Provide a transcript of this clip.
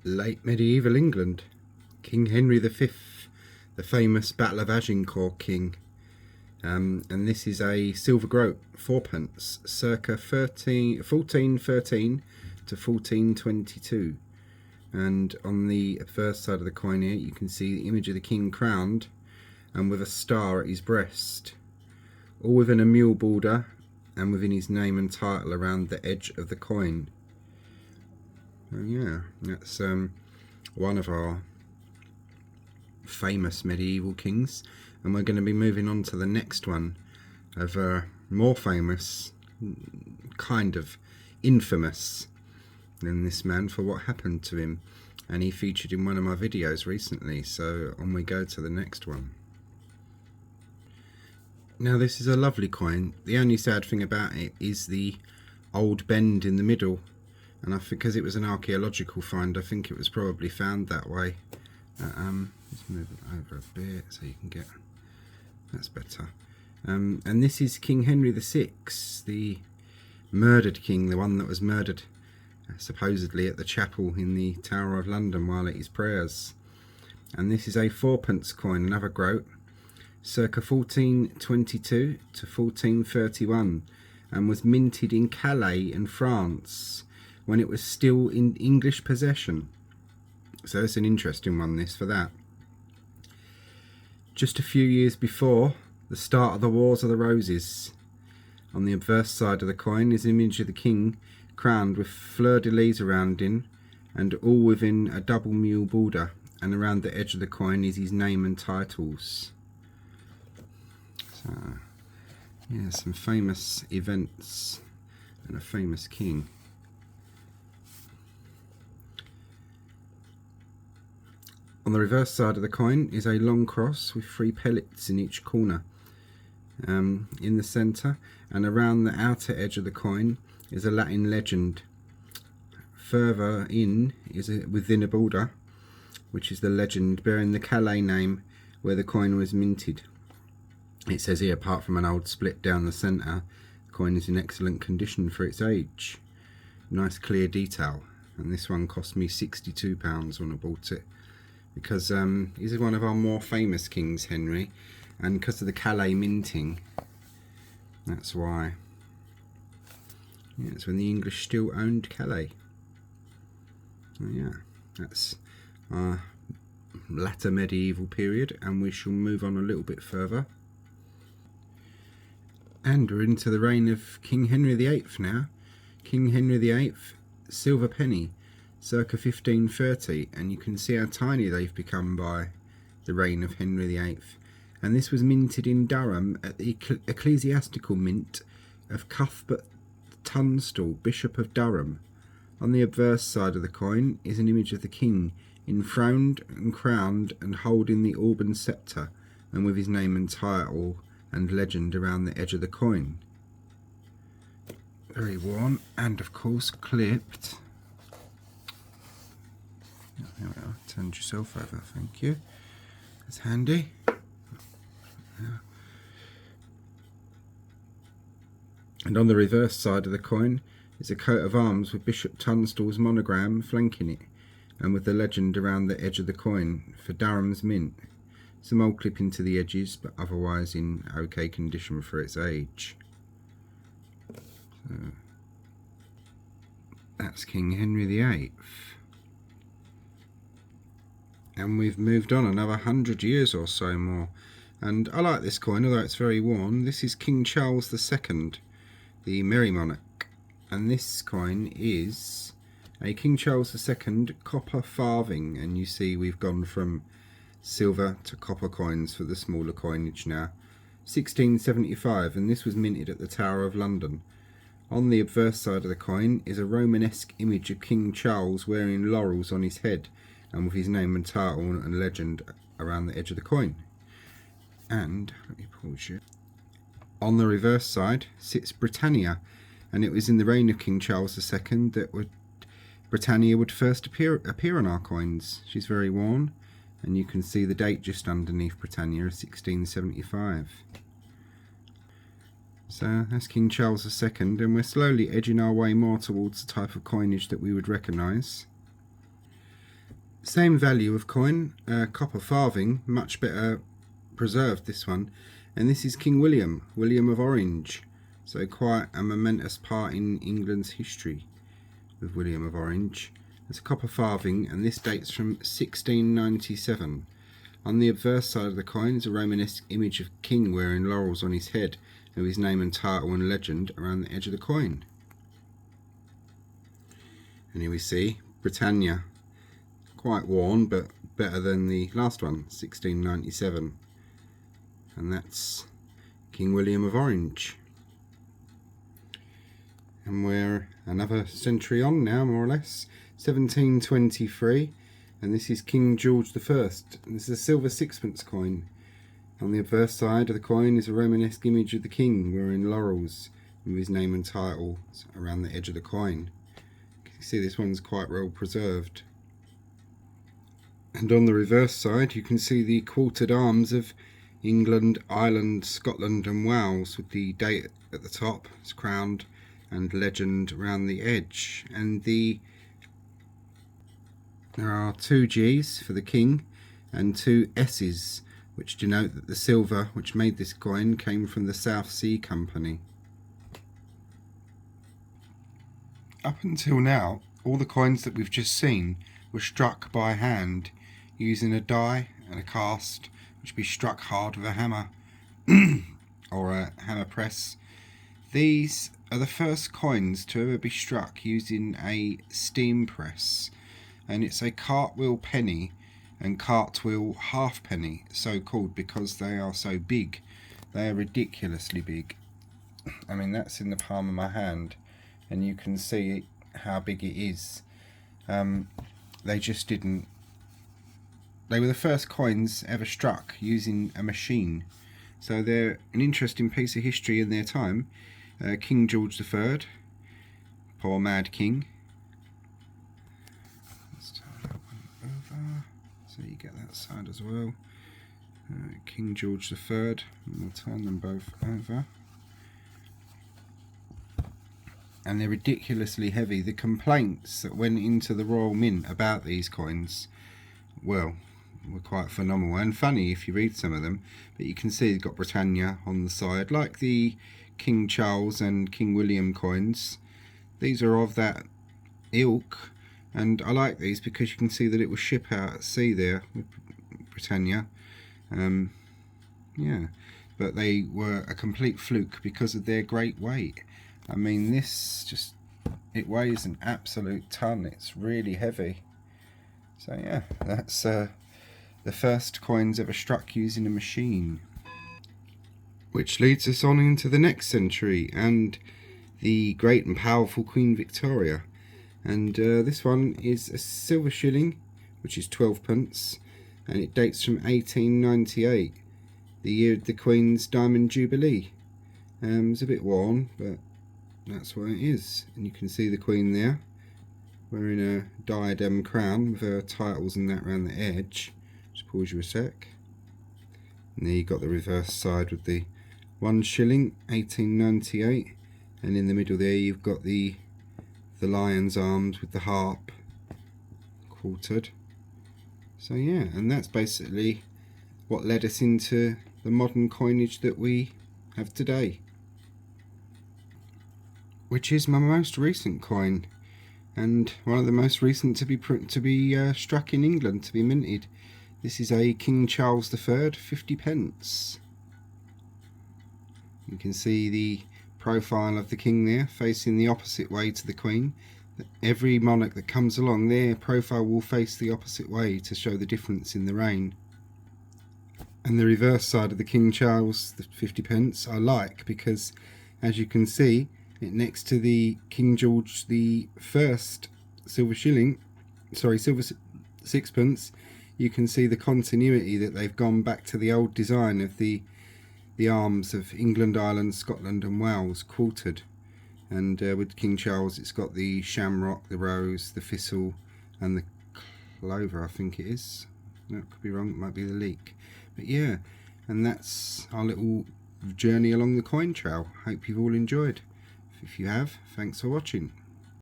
Late medieval England, King Henry V, the famous Battle of Agincourt King. And this is a silver groat, 4pence, circa 1413 to 1422. And on the first side of the coin here, you can see the image of the king crowned and with a star at his breast, all within a mule border and within his name and title around the edge of the coin. Oh yeah, that's one of our famous medieval kings, and we're going to be moving on to the next one of more famous, kind of infamous than this man for what happened to him, and he featured in one of my videos recently, so on we go to the next one. Now this is a lovely coin. The only sad thing about it is the old bend in the middle, and because it was an archaeological find, I think it was probably found that way. Let's move it over a bit so you can get, that's better. And this is King Henry VI, the murdered king, the one that was murdered supposedly at the chapel in the Tower of London while at his prayers. And this is a 4pence coin, another groat, circa 1422 to 1431, and was minted in Calais in France when it was still in English possession. So it's an interesting one, this, for that. Just a few years before the start of the Wars of the Roses, on the obverse side of the coin is an image of the king crowned with fleur-de-lis around him, and all within a double mule border, and around the edge of the coin is his name and titles. So yeah, some famous events and a famous king. On the reverse side of the coin is a long cross with 3 pellets in each corner. In the centre and around the outer edge of the coin is a Latin legend. Further in is within a border, which is the legend bearing the Calais name where the coin was minted. It says here, apart from an old split down the centre, the coin is in excellent condition for its age. Nice clear detail, and this one cost me £62 when I bought it, because he's one of our more famous kings, Henry, and because of the Calais minting, that's why. Yeah, it's when the English still owned Calais. Oh yeah, that's our latter medieval period, and we shall move on a little bit further. And we're into the reign of King Henry VIII now. King Henry VIII, silver penny, circa 1530, and you can see how tiny they've become by the reign of Henry VIII. And this was minted in Durham at the ecclesiastical mint of Cuthbert Tunstall, Bishop of Durham. On the obverse side of the coin is an image of the king, enthroned and crowned and holding the Alban sceptre, and with his name and title and legend around the edge of the coin. Very worn, and of course clipped. There we are, turned yourself over, thank you. That's handy. Yeah. And on the reverse side of the coin is a coat of arms with Bishop Tunstall's monogram flanking it, and with the legend around the edge of the coin for Durham's mint. Some old clipping to the edges, but otherwise in okay condition for its age. So, that's King Henry VIII. And we've moved on another 100 years or so more. And I like this coin, although it's very worn. This is King Charles II, the Merry Monarch. And this coin is a King Charles II copper farthing. And you see we've gone from silver to copper coins for the smaller coinage now. 1675, and this was minted at the Tower of London. On the obverse side of the coin is a Romanesque image of King Charles wearing laurels on his head, and with his name and title and legend around the edge of the coin. And let me pause you. On the reverse side sits Britannia, and it was in the reign of King Charles II that Britannia would first appear on our coins. She's very worn, and you can see the date just underneath Britannia, 1675. So that's King Charles II, and we're slowly edging our way more towards the type of coinage that we would recognise. Same value of coin, copper farthing, much better preserved this one. And this is King William of Orange. So quite a momentous part in England's history with William of Orange. It's a copper farthing, and this dates from 1697. On the obverse side of the coin is a Romanesque image of king wearing laurels on his head, with his name and title and legend around the edge of the coin. And here we see Britannia, quite worn but better than the last one, 1697. And that's King William of Orange. And we're another century on now, more or less, 1723. And this is King George I. And this is a silver sixpence coin. On the obverse side of the coin is a Romanesque image of the king wearing laurels with his name and title around the edge of the coin. You can see this one's quite well preserved. And on the reverse side you can see the quartered arms of England, Ireland, Scotland and Wales, with the date at the top, it's crowned, and legend around the edge. And there are 2 G's for the king and 2 S's, which denote that the silver which made this coin came from the South Sea Company. Up until now, all the coins that we've just seen were struck by hand using a die and a cast, which would be struck hard with a hammer or a hammer press. These are the first coins to ever be struck using a steam press, and it's a Cartwheel Penny and Cartwheel Halfpenny, so called because they are so big. They are ridiculously big. I mean, that's in the palm of my hand and you can see how big it is. They just didn't. They were the first coins ever struck using a machine, so they're an interesting piece of history in their time. King George III, poor mad king. Let's turn that one over so you get that side as well. King George III, and we'll turn them both over. And they're ridiculously heavy. The complaints that went into the Royal Mint about these coins, well, were quite phenomenal and funny if you read some of them. But you can see they've got Britannia on the side, like the King Charles and King William coins. These are of that ilk, and I like these because you can see that it was ship out at sea there with Britannia. Yeah, but they were a complete fluke because of their great weight. I mean, this just, it weighs an absolute ton. It's really heavy. So yeah, that's the first coins ever struck using a machine. Which leads us on into the next century and the great and powerful Queen Victoria. And this one is a silver shilling, which is 12p, and it dates from 1898, the year of the Queen's Diamond Jubilee. It's a bit worn, but that's what it is. And you can see the Queen there, wearing a diadem crown with her titles and that around the edge. Just pause you a sec. And there you got the reverse side with the 1 shilling, 1898, and in the middle there you've got the lion's arms with the harp quartered. So yeah, and that's basically what led us into the modern coinage that we have today, which is my most recent coin, and one of the most recent to be struck in England, to be minted. This is a King Charles III 50p. You can see the profile of the king there, facing the opposite way to the Queen. Every monarch that comes along, their profile will face the opposite way to show the difference in the reign. And the reverse side of the King Charles, the 50p, I like because, as you can see, next to the King George I silver shilling, sorry, silver sixpence, you can see the continuity, that they've gone back to the old design of the arms of England, Ireland, Scotland and Wales quartered. And with King Charles it's got the shamrock, the rose, the thistle and the clover, I think it is. No, it could be wrong, it might be the leek. But yeah, and that's our little journey along the coin trail. Hope you've all enjoyed. If you have, thanks for watching.